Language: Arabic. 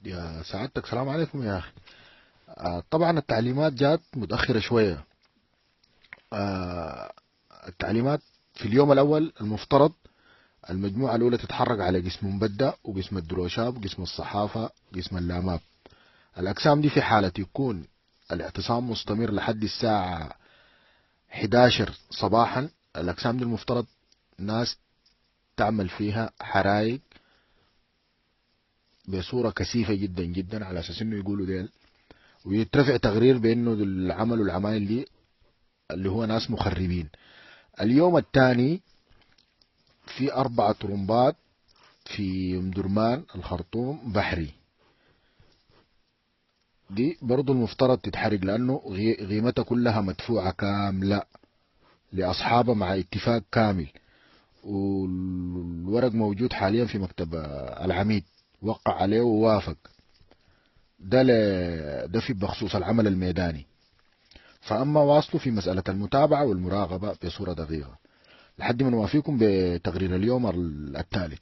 يا سعادتك، سلام عليكم يا أخي. طبعا التعليمات جات متأخرة شوية. آه، التعليمات في اليوم الأول المفترض المجموعة الأولى تتحرك على قسم مبدأ وقسم الدروشاب وقسم الصحافة وقسم اللامات. الأقسام دي في حالة يكون الاعتصام مستمر لحد الساعة 11 صباحا. الأقسام دي المفترض ناس تعمل فيها حرايق بصورة كثيفة جدا جدا على أساس إنه يقولوا ديل، ويترفع تقرير بأنه دول عملوا العمايل دي اللي هو ناس مخربين. اليوم الثاني في 4 طرمبات في ام درمان الخرطوم بحري. دي برضو المفترض تتحرق لأنه قيمتها كلها مدفوعة كاملة لأصحابها مع اتفاق كامل، والورق موجود حاليا في مكتب العميد، وقع عليه ووافق. ده في بخصوص العمل الميداني. فأما واصله في مسألة المتابعة والمراقبة بصورة دقيقة لحد ما نوافيكم بتقرير اليوم التالي.